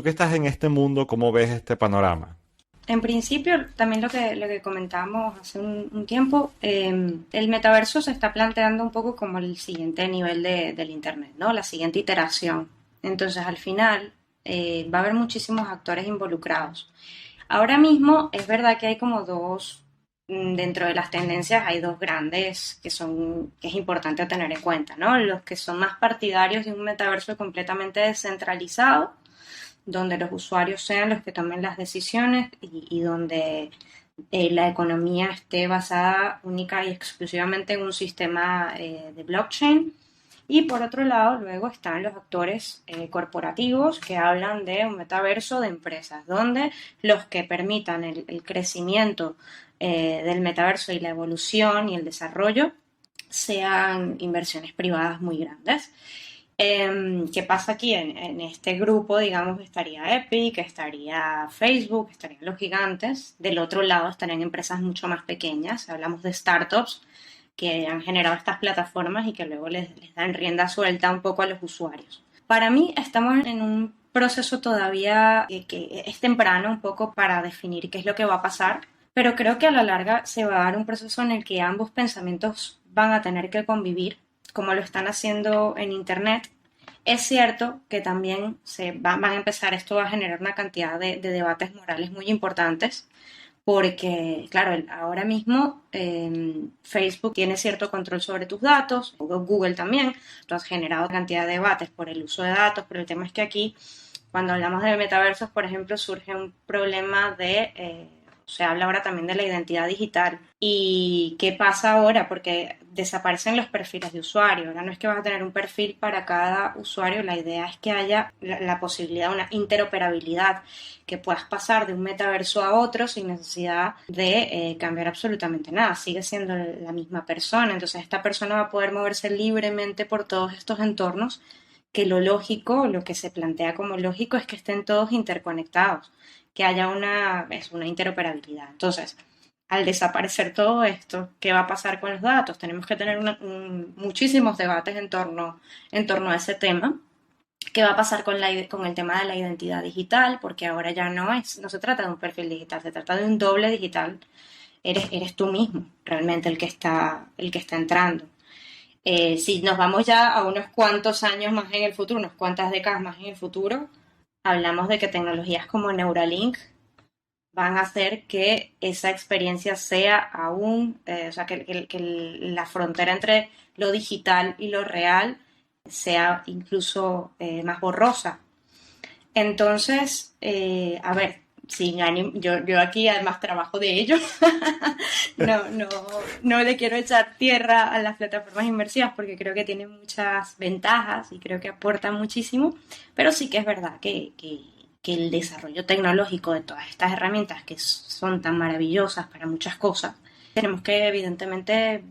que estás en este mundo, ¿cómo ves este panorama? En principio, también lo que comentábamos hace un tiempo, el metaverso se está planteando un poco como el siguiente nivel del Internet, ¿no? La siguiente iteración. Entonces, al final, va a haber muchísimos actores involucrados. Ahora mismo es verdad que hay como dos, dentro de las tendencias hay dos grandes que es importante tener en cuenta, ¿no? Los que son más partidarios de un metaverso completamente descentralizado, donde los usuarios sean los que tomen las decisiones y donde la economía esté basada única y exclusivamente en un sistema de blockchain. Y por otro lado, luego están los actores corporativos que hablan de un metaverso de empresas, donde los que permitan el crecimiento del metaverso y la evolución y el desarrollo sean inversiones privadas muy grandes. ¿Qué pasa aquí? En este grupo, digamos, estaría Epic, estaría Facebook, estarían los gigantes. Del otro lado estarían empresas mucho más pequeñas. Hablamos de startups que han generado estas plataformas y que luego les dan rienda suelta un poco a los usuarios. Para mí estamos en un proceso todavía que es temprano un poco para definir qué es lo que va a pasar, pero creo que a la larga se va a dar un proceso en el que ambos pensamientos van a tener que convivir como lo están haciendo en Internet. Es cierto que también van a empezar, esto va a generar una cantidad de debates morales muy importantes, porque, claro, ahora mismo Facebook tiene cierto control sobre tus datos, Google también, tú has generado cantidad de debates por el uso de datos, pero el tema es que aquí, cuando hablamos de metaversos, por ejemplo, surge un problema se habla ahora también de la identidad digital. ¿Y qué pasa ahora? Porque desaparecen los perfiles de usuario. Ahora no es que vas a tener un perfil para cada usuario, la idea es que haya la posibilidad de una interoperabilidad, que puedas pasar de un metaverso a otro sin necesidad de cambiar absolutamente nada. Sigue siendo la misma persona. Entonces esta persona va a poder moverse libremente por todos estos entornos, que lo lógico, lo que se plantea como lógico es que estén todos interconectados, que haya una interoperabilidad. Entonces, al desaparecer todo esto, ¿qué va a pasar con los datos? Tenemos que tener muchísimos debates en torno a ese tema. ¿Qué va a pasar con el tema de la identidad digital? Porque ahora ya no se trata de un perfil digital, se trata de un doble digital. Eres tú mismo realmente el que está entrando. Si nos vamos ya a unos cuantos años más en el futuro, unas cuantas décadas más en el futuro, hablamos de que tecnologías como Neuralink van a hacer que esa experiencia sea aún, o sea, que la frontera entre lo digital y lo real sea incluso más borrosa. Entonces, a ver, sin ánimo, yo aquí además trabajo de ello, no le quiero echar tierra a las plataformas inmersivas porque creo que tienen muchas ventajas y creo que aportan muchísimo, pero sí que es verdad que el desarrollo tecnológico de todas estas herramientas que son tan maravillosas para muchas cosas, tenemos que evidentemente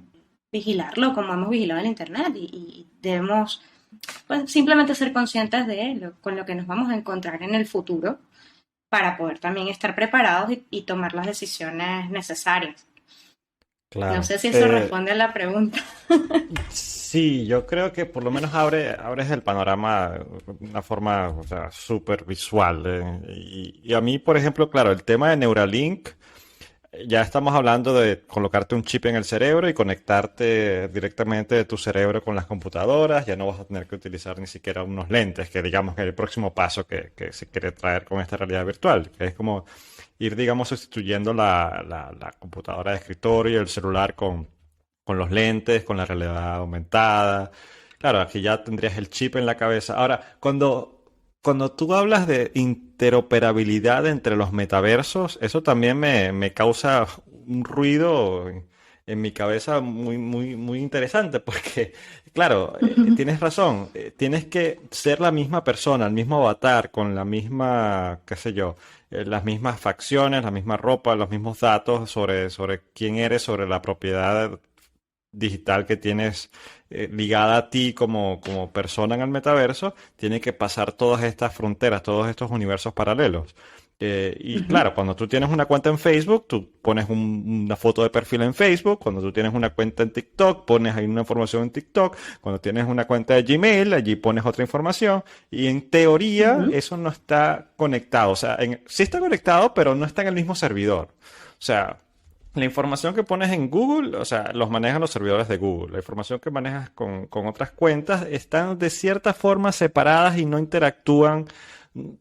vigilarlo como hemos vigilado el Internet y debemos pues, simplemente ser conscientes con lo que nos vamos a encontrar en el futuro para poder también estar preparados y tomar las decisiones necesarias. No Claro. sé si eso responde a la pregunta. Sí, yo creo que por lo menos abres el panorama de una forma, o sea, súper visual. Y a mí, por ejemplo, claro, el tema de Neuralink, ya estamos hablando de colocarte un chip en el cerebro y conectarte directamente de tu cerebro con las computadoras. Ya no vas a tener que utilizar ni siquiera unos lentes, que digamos que es el próximo paso que se quiere traer con esta realidad virtual, que es como ir, digamos, sustituyendo la computadora de escritorio y el celular con los lentes, con la realidad aumentada. Claro, aquí ya tendrías el chip en la cabeza. Ahora, cuando tú hablas de interoperabilidad entre los metaversos, eso también me causa un ruido en mi cabeza muy, muy, muy interesante, porque, claro, tienes razón, tienes que ser la misma persona, el mismo avatar, con la misma, qué sé yo, las mismas facciones, la misma ropa, los mismos datos sobre quién eres, sobre la propiedad digital que tienes ligada a ti como persona en el metaverso, tiene que pasar todas estas fronteras, todos estos universos paralelos. Y Uh-huh. claro, cuando tú tienes una cuenta en Facebook, tú pones una foto de perfil en Facebook. Cuando tú tienes una cuenta en TikTok, pones ahí una información en TikTok. Cuando tienes una cuenta de Gmail, allí pones otra información. Y en teoría, Uh-huh. eso no está conectado. O sea, sí está conectado, pero no está en el mismo servidor. O sea, la información que pones en Google, o sea, los manejan los servidores de Google. La información que manejas con otras cuentas están de cierta forma separadas y no interactúan.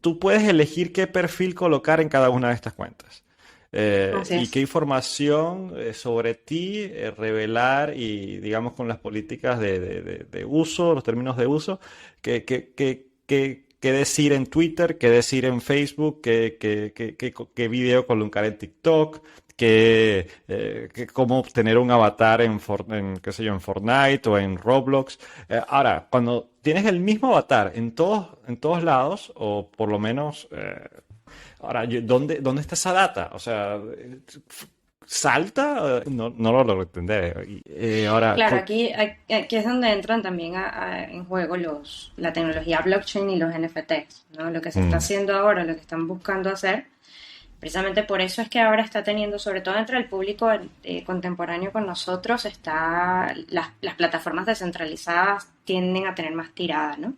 Tú puedes elegir qué perfil colocar en cada una de estas cuentas. Así Y qué es. información sobre ti revelar y, digamos, con las políticas de uso, los términos de uso, qué decir en Twitter, qué decir en Facebook, qué video colocar en TikTok, cómo obtener un avatar qué sé yo, en Fortnite o en Roblox. Ahora, cuando tienes el mismo avatar en todos lados, o por lo menos, ahora, ¿dónde está esa data? O sea, ¿salta? No lo logro entender. Ahora, Claro, aquí es donde entran también en juego la tecnología blockchain y los NFTs, ¿no? Lo que se está mm, haciendo ahora, lo que están buscando hacer. Precisamente por eso es que ahora está teniendo, sobre todo entre el público contemporáneo con nosotros, las plataformas descentralizadas tienden a tener más tirada, ¿no?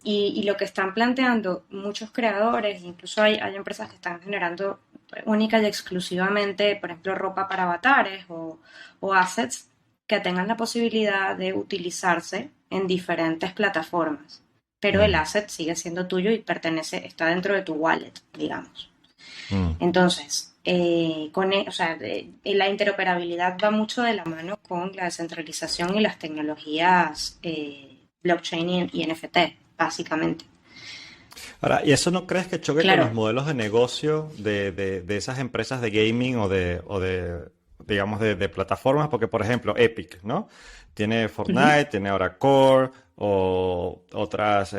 Y lo que están planteando muchos creadores, incluso hay empresas que están generando única y exclusivamente, por ejemplo, ropa para avatares o assets que tengan la posibilidad de utilizarse en diferentes plataformas. Pero el mm, asset sigue siendo tuyo y está dentro de tu wallet, digamos. mm, Entonces, o sea, la interoperabilidad va mucho de la mano con la descentralización y las tecnologías blockchain y NFT, básicamente. Ahora, ¿y eso no crees que choque con los Claro. modelos de negocio de esas empresas de gaming digamos, de plataformas? Porque, por ejemplo, Epic, ¿no? Tiene Ujú. Fortnite, tiene ahora Core, o otras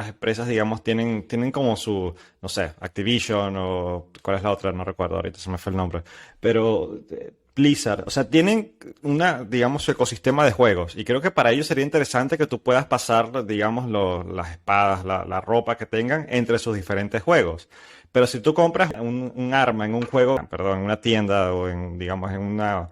empresas, digamos, tienen como su, no sé, Activision, o ¿cuál es la otra? No recuerdo ahorita, se me fue el nombre. Pero Blizzard, o sea, tienen digamos, su ecosistema de juegos. Y creo que para ellos sería interesante que tú puedas pasar, digamos, las espadas, la ropa que tengan entre sus diferentes juegos. Pero si tú compras un arma en un juego, perdón, en una tienda o digamos, en una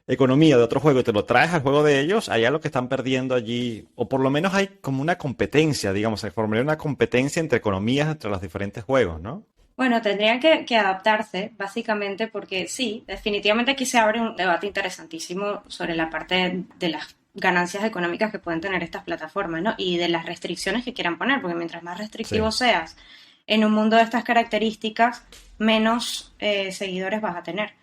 economía de otro juego y te lo traes al juego de ellos, allá lo que están perdiendo allí, o por lo menos hay como una competencia, digamos, se formaría una competencia entre economías entre los diferentes juegos, ¿no? Bueno, tendrían que adaptarse, básicamente, porque sí, definitivamente aquí se abre un debate interesantísimo sobre la parte de las ganancias económicas que pueden tener estas plataformas, ¿no? Y de las restricciones que quieran poner, porque mientras más restrictivo Sí. seas en un mundo de estas características, menos seguidores vas a tener.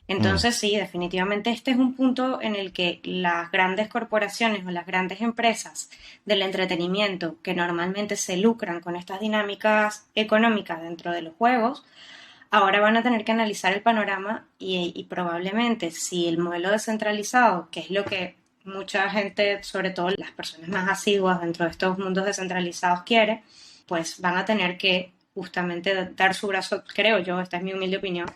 Mm, Entonces, sí, definitivamente este es un punto en el que las grandes corporaciones o las grandes empresas del entretenimiento que normalmente se lucran con estas dinámicas económicas dentro de los juegos, ahora van a tener que analizar el panorama y probablemente si el modelo descentralizado, que es lo que mucha gente, sobre todo las personas más asiduas dentro de estos mundos descentralizados quiere, pues van a tener que justamente dar su brazo, creo yo, esta es mi humilde opinión,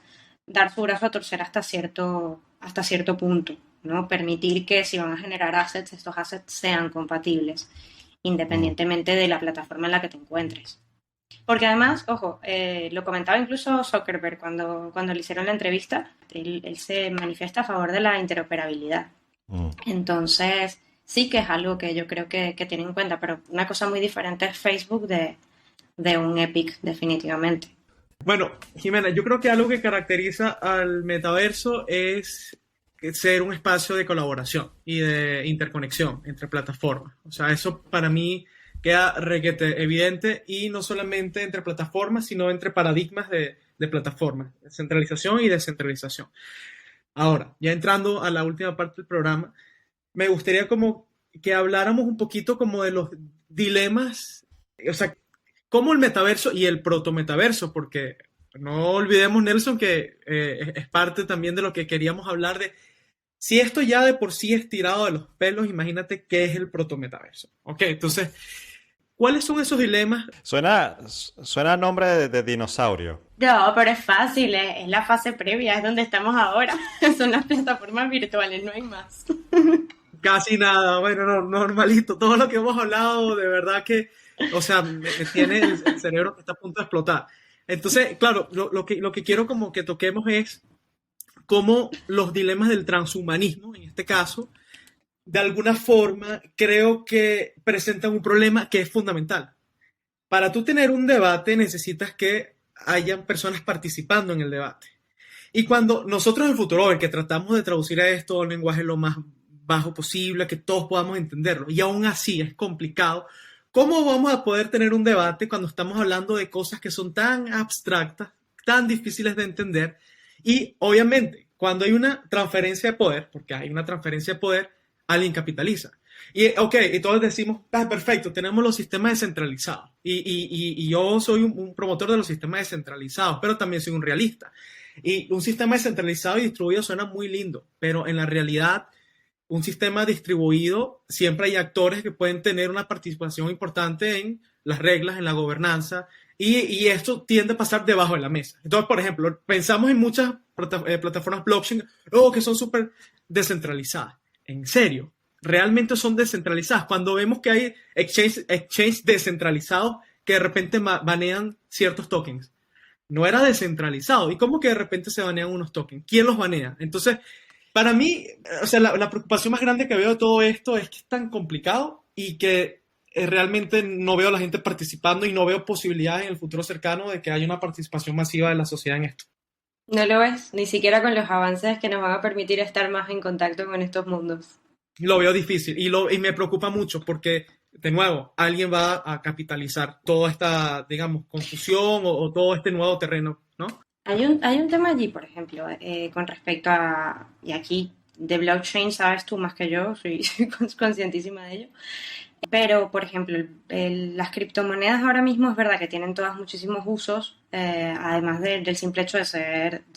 dar su brazo a torcer hasta cierto punto, ¿no? Permitir que si van a generar assets, estos assets sean compatibles, mm. independientemente de la plataforma en la que te encuentres. Porque además, ojo, lo comentaba incluso Zuckerberg cuando le hicieron la entrevista, él se manifiesta a favor de la interoperabilidad. Mm. Entonces, sí que es algo que yo creo que tiene en cuenta, pero una cosa muy diferente es Facebook de un Epic, definitivamente. Bueno, Jimena, yo creo que algo que caracteriza al metaverso es ser un espacio de colaboración y de interconexión entre plataformas. O sea, eso para mí queda requete evidente y no solamente entre plataformas, sino entre paradigmas de plataformas, centralización y descentralización. Ahora, ya entrando a la última parte del programa, me gustaría como que habláramos un poquito como de los dilemas, o sea, como el metaverso y el protometaverso, porque no olvidemos, Nelson, que es parte también de lo que queríamos hablar de, si esto ya de por sí es tirado de los pelos, imagínate qué es el protometaverso. Ok, entonces, ¿cuáles son esos dilemas? Suena a nombre de dinosaurio. No, pero es fácil, es la fase previa, es donde estamos ahora. Son las plataformas virtuales, no hay más. Casi nada, bueno, no, normalito, todo lo que hemos hablado, de verdad que, o sea, me tiene el cerebro que está a punto de explotar. Entonces, claro, lo que quiero como que toquemos es cómo los dilemas del transhumanismo, en este caso, de alguna forma creo que presentan un problema que es fundamental. Para tú tener un debate necesitas que hayan personas participando en el debate. Y cuando nosotros en el futuro, que tratamos de traducir a esto a un lenguaje lo más bajo posible, que todos podamos entenderlo, y aún así es complicado, ¿cómo vamos a poder tener un debate cuando estamos hablando de cosas que son tan abstractas, tan difíciles de entender? Y obviamente, cuando hay una transferencia de poder, porque hay una transferencia de poder, alguien capitaliza. Y, ok, y todos decimos, ah, perfecto, tenemos los sistemas descentralizados. Y yo soy un promotor de los sistemas descentralizados, pero también soy un realista. Y un sistema descentralizado y distribuido suena muy lindo, pero en la realidad, un sistema distribuido, siempre hay actores que pueden tener una participación importante en las reglas, en la gobernanza, y esto tiende a pasar debajo de la mesa. Entonces, por ejemplo, pensamos en muchas plataformas blockchain que son súper descentralizadas. En serio, realmente son descentralizadas. Cuando vemos que hay exchange descentralizados que de repente banean ciertos tokens, no era descentralizado. ¿Y cómo que de repente se banean unos tokens? ¿Quién los banea? Entonces, para mí, o sea, la preocupación más grande que veo de todo esto es que es tan complicado y que realmente no veo a la gente participando y no veo posibilidades en el futuro cercano de que haya una participación masiva de la sociedad en esto. No lo ves, ni siquiera con los avances que nos van a permitir estar más en contacto con estos mundos. Lo veo difícil y me preocupa mucho porque, de nuevo, alguien va a capitalizar toda esta, digamos, confusión o todo este nuevo terreno, ¿no? Hay un tema allí, por ejemplo, con respecto a, y aquí de blockchain sabes tú más que yo, soy conscientísima de ello, pero, por ejemplo, las criptomonedas ahora mismo es verdad que tienen todas muchísimos usos, además del simple hecho de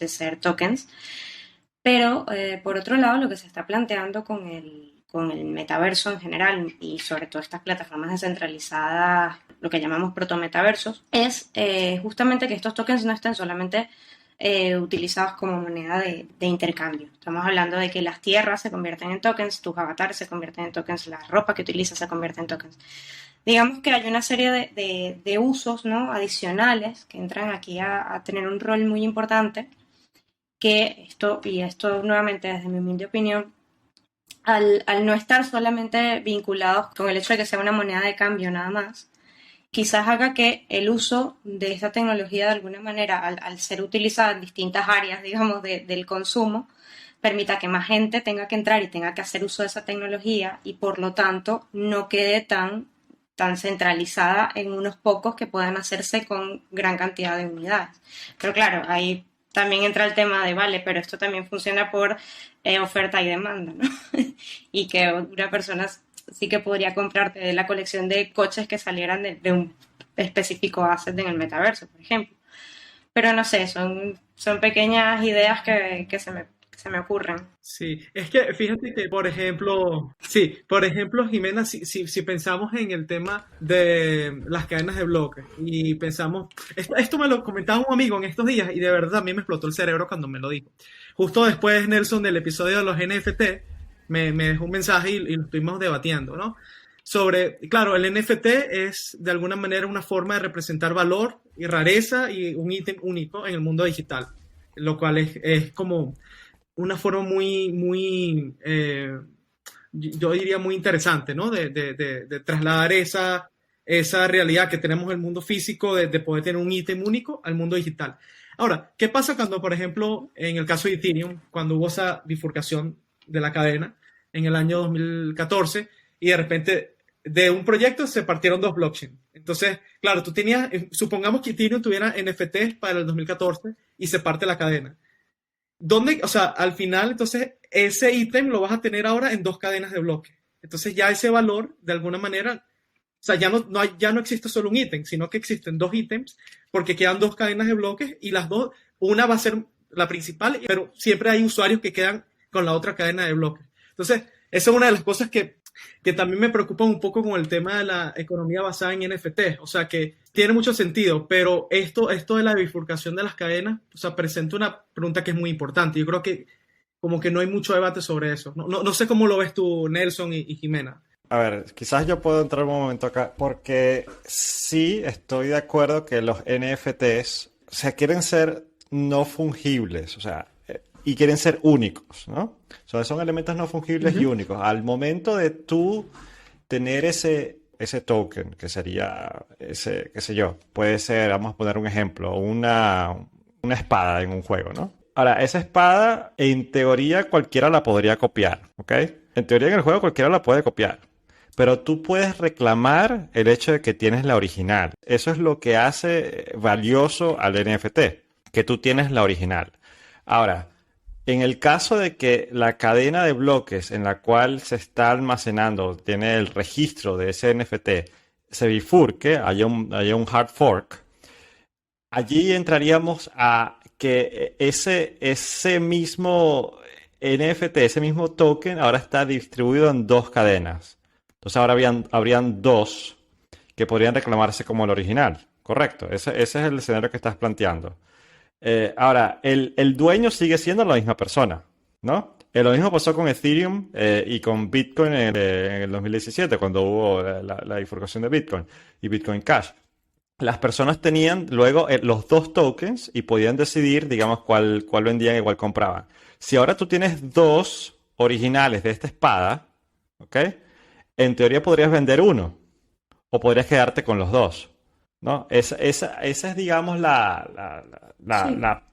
ser tokens, pero por otro lado lo que se está planteando con el metaverso en general y sobre todo estas plataformas descentralizadas, lo que llamamos protometaversos, es justamente que estos tokens no estén solamente utilizados como moneda de intercambio. Estamos hablando de que las tierras se convierten en tokens, tus avatares se convierten en tokens, la ropa que utilizas se convierte en tokens. Digamos que hay una serie de usos, ¿no?, adicionales que entran aquí a tener un rol muy importante, que esto nuevamente desde mi humilde opinión, al no estar solamente vinculados con el hecho de que sea una moneda de cambio nada más, quizás haga que el uso de esta tecnología de alguna manera, al ser utilizada en distintas áreas, digamos, del consumo, permita que más gente tenga que entrar y tenga que hacer uso de esa tecnología y por lo tanto no quede tan centralizada en unos pocos que puedan hacerse con gran cantidad de unidades. Pero claro, ahí también entra el tema de, vale, pero esto también funciona por oferta y demanda, ¿no? Y que una persona sí que podría comprarte la colección de coches que salieran de un específico asset en el metaverso, por ejemplo. Pero no sé, son pequeñas ideas que se me ocurren. Sí, es que fíjate que, por ejemplo, sí, por ejemplo, Jimena, si pensamos en el tema de las cadenas de bloques y pensamos, esto me lo comentaba un amigo en estos días y de verdad a mí me explotó el cerebro cuando me lo dijo. Justo después, Nelson, del episodio de los NFT, me dejó un mensaje y lo estuvimos debatiendo, ¿no? Sobre, claro, el NFT es de alguna manera una forma de representar valor y rareza y un ítem único en el mundo digital, lo cual es como una forma yo diría muy interesante, ¿no? De trasladar esa realidad que tenemos en el mundo físico, de poder tener un ítem único al mundo digital. Ahora, ¿qué pasa cuando, por ejemplo, en el caso de Ethereum, cuando hubo esa bifurcación de la cadena en el año 2014 y de repente de un proyecto se partieron dos blockchains? Entonces, claro, tú tenías, supongamos que Ethereum tuviera NFTs para el 2014 y se parte la cadena. ¿Dónde? O sea, al final, entonces, ese ítem lo vas a tener ahora en dos cadenas de bloques. Entonces, ya ese valor, de alguna manera, o sea, ya no existe solo un ítem, sino que existen dos ítems, porque quedan dos cadenas de bloques y las dos, una va a ser la principal, pero siempre hay usuarios que quedan con la otra cadena de bloques. Entonces, esa es una de las cosas que también me preocupa un poco con el tema de la economía basada en NFT. O sea, que tiene mucho sentido, pero esto de la bifurcación de las cadenas, o sea, presenta una pregunta que es muy importante. Yo creo que como que no hay mucho debate sobre eso. No sé cómo lo ves tú, Nelson y Jimena. A ver, quizás yo puedo entrar un momento acá, porque sí estoy de acuerdo que los NFTs, o sea, quieren ser no fungibles, o sea, y quieren ser únicos, ¿no? O sea, son elementos no fungibles y únicos. Al momento de tú tener ese token, que sería ese, qué sé yo, puede ser, vamos a poner un ejemplo, una espada en un juego, ¿no? Ahora, esa espada, en teoría, cualquiera la podría copiar, ¿ok? En teoría, en el juego cualquiera la puede copiar. Pero tú puedes reclamar el hecho de que tienes la original. Eso es lo que hace valioso al NFT, que tú tienes la original. Ahora, en el caso de que la cadena de bloques en la cual se está almacenando, tiene el registro de ese NFT, se bifurque, haya un hard fork, allí entraríamos a que ese mismo NFT, ese mismo token, ahora está distribuido en dos cadenas. Entonces ahora habrían dos que podrían reclamarse como el original. Correcto, ese es el escenario que estás planteando. Ahora, el dueño sigue siendo la misma persona, ¿no? Lo mismo pasó con Ethereum y con Bitcoin en el 2017, cuando hubo la bifurcación de Bitcoin y Bitcoin Cash. Las personas tenían luego los dos tokens y podían decidir, digamos, cuál vendían y cuál compraban. Si ahora tú tienes dos originales de esta espada, ¿ok? En teoría podrías vender uno o podrías quedarte con los dos, ¿no? Esa es, digamos, la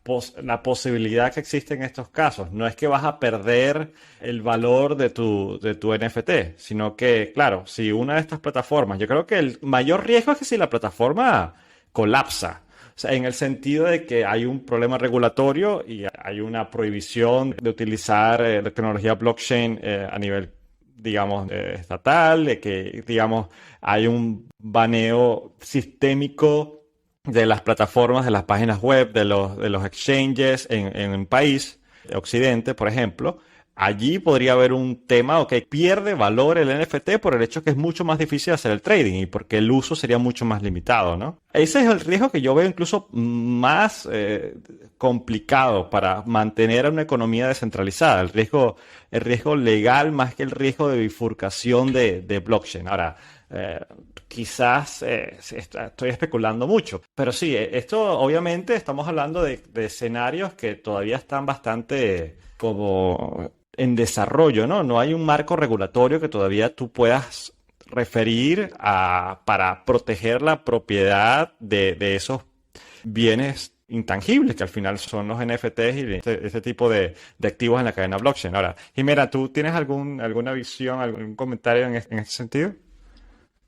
posibilidad que existe en estos casos. No es que vas a perder el valor de tu NFT, sino que, claro, si una de estas plataformas, yo creo que el mayor riesgo es que si la plataforma colapsa. O O sea, en el sentido de que hay un problema regulatorio y hay una prohibición de utilizar la tecnología blockchain a nivel, digamos, estatal, de que, digamos, hay un baneo sistémico de las plataformas, de las páginas web, de los exchanges en un país, Occidente, por ejemplo. Allí podría haber un tema, ok, pierde valor el NFT por el hecho que es mucho más difícil hacer el trading y porque el uso sería mucho más limitado, ¿no? Ese es el riesgo que yo veo incluso más complicado para mantener una economía descentralizada, el riesgo legal más que el riesgo de bifurcación de blockchain. Ahora, quizás estoy especulando mucho, pero sí, esto obviamente estamos hablando de escenarios que todavía están bastante como en desarrollo, ¿no? No hay un marco regulatorio que todavía tú puedas referir para proteger la propiedad de esos bienes intangibles que al final son los NFTs y este tipo de activos en la cadena blockchain. Ahora, Jimena, ¿tú tienes alguna visión, algún comentario en ese sentido?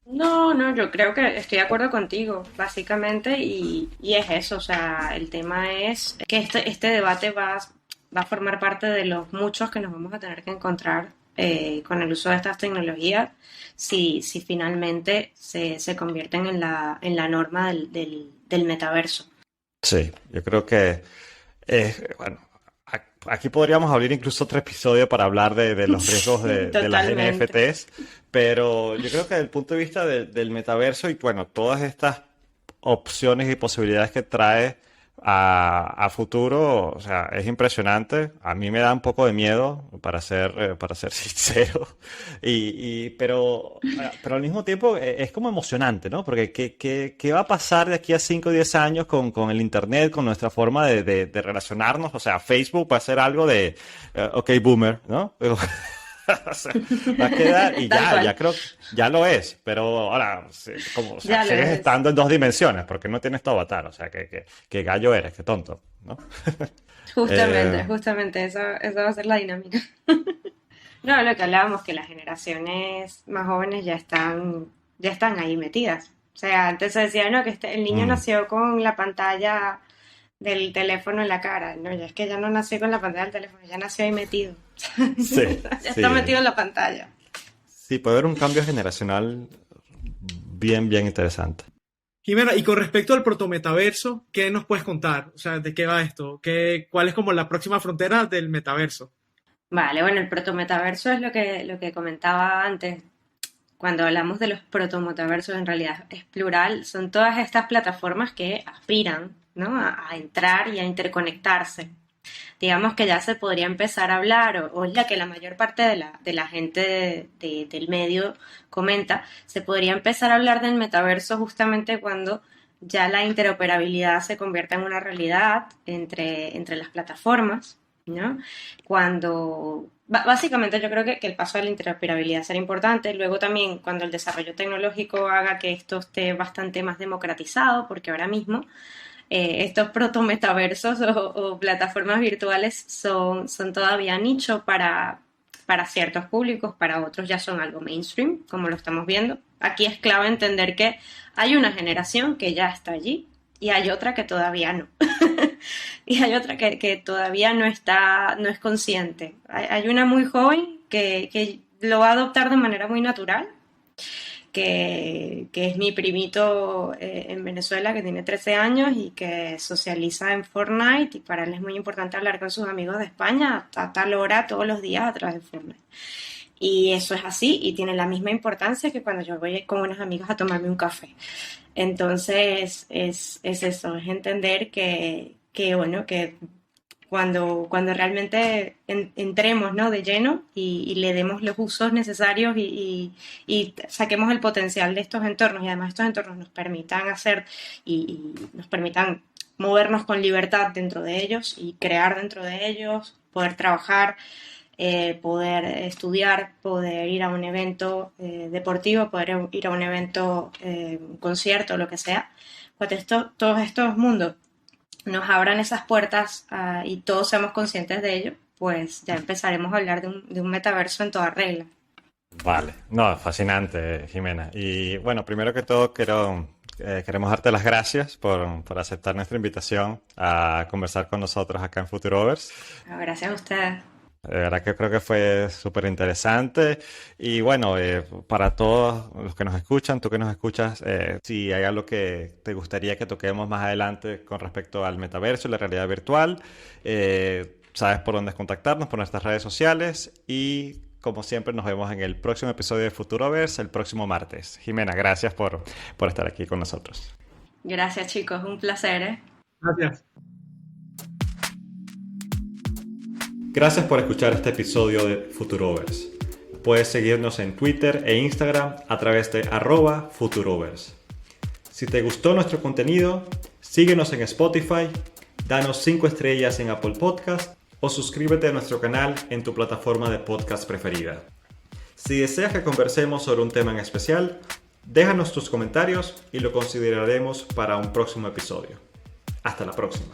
No, no, yo creo que estoy de acuerdo contigo, básicamente, y es eso, o sea, el tema es que este debate va a formar parte de los muchos que nos vamos a tener que encontrar con el uso de estas tecnologías si finalmente se convierten en la norma del metaverso. Sí, yo creo que, bueno, aquí podríamos abrir incluso otro episodio para hablar de los riesgos de las Totalmente. NFTs, pero yo creo que desde el punto de vista del metaverso y bueno, todas estas opciones y posibilidades que trae a futuro, o sea, es impresionante. A mí me da un poco de miedo, para ser sincero, pero al mismo tiempo es como emocionante, ¿no? Porque ¿qué va a pasar de aquí a 5 o 10 años con el Internet, con nuestra forma de relacionarnos? O sea, Facebook va a ser algo de, ok, boomer, ¿no? O sea, va a quedar y Tal ya cual, creo que ya lo es, pero ahora, sí, como, o sea, ya lo sigues es. estando en dos dimensiones porque no tienes tu avatar, o sea, que gallo eres, que tonto, ¿no? Justamente, Eh, justamente, esa va a ser la dinámica. No, lo que hablábamos, que las generaciones más jóvenes ya están ahí metidas. O sea, antes se decía, no, que el niño mm, nació con la pantalla del teléfono en la cara. No, ya es que ya no nació con la pantalla del teléfono, ya nació ahí metido. sí, Ya está sí, metido en la pantalla. sí, puede haber un cambio generacional bien, bien interesante. Jimena, y con respecto al protometaverso, ¿qué nos puedes contar? O sea, ¿de qué va esto? ¿Cuál es como la próxima frontera del metaverso? Vale, bueno, el protometaverso es lo que comentaba antes. Cuando hablamos de los protometaversos, en realidad es plural, son todas estas plataformas que aspiran, ¿no? A entrar y a interconectarse. Digamos que ya se podría empezar a hablar, o es la que la mayor parte de la gente del medio comenta, se podría empezar a hablar del metaverso justamente cuando ya la interoperabilidad se convierta en una realidad entre las plataformas, ¿no? Cuando, básicamente yo creo que el paso de la interoperabilidad será importante, luego también cuando el desarrollo tecnológico haga que esto esté bastante más democratizado, porque ahora mismo estos protometaversos o plataformas virtuales son todavía nicho para ciertos públicos, para otros ya son algo mainstream, como lo estamos viendo. Aquí es clave entender que hay una generación que ya está allí y hay otra que todavía no. Y hay otra que todavía no está, no es consciente. Hay una muy joven que lo va a adoptar de manera muy natural, que es mi primito en Venezuela, que tiene 13 años y que socializa en Fortnite, y para él es muy importante hablar con sus amigos de España a tal hora todos los días a través de Fortnite. Y eso es así y tiene la misma importancia que cuando yo voy con unas amigas a tomarme un café. Entonces es eso, es entender bueno, que cuando realmente entremos, ¿no? De lleno y le demos los usos necesarios y saquemos el potencial de estos entornos, y además estos entornos nos permitan hacer nos permitan movernos con libertad dentro de ellos y crear dentro de ellos, poder trabajar, poder estudiar, poder ir a un evento deportivo, poder ir a un evento, un concierto, lo que sea. Pues todos estos mundos nos abran esas puertas y todos seamos conscientes de ello, pues ya empezaremos a hablar de un metaverso en toda regla. Vale, no, fascinante, Jimena. Y bueno, primero que todo queremos darte las gracias por aceptar nuestra invitación a conversar con nosotros acá en Futurovers. Gracias a ustedes. De verdad que creo que fue súper interesante y bueno, para todos los que nos escuchan, tú que nos escuchas, si hay algo que te gustaría que toquemos más adelante con respecto al metaverso y la realidad virtual, sabes por dónde contactarnos, por nuestras redes sociales y como siempre nos vemos en el próximo episodio de Futurovers el próximo martes. Jimena, gracias por estar aquí con nosotros. Gracias chicos, un placer, ¿eh? Gracias. Gracias por escuchar este episodio de Futurovers. Puedes seguirnos en Twitter e Instagram a través de @Futurovers. Si te gustó nuestro contenido, síguenos en Spotify, danos 5 estrellas en Apple Podcast o suscríbete a nuestro canal en tu plataforma de podcast preferida. Si deseas que conversemos sobre un tema en especial, déjanos tus comentarios y lo consideraremos para un próximo episodio. Hasta la próxima.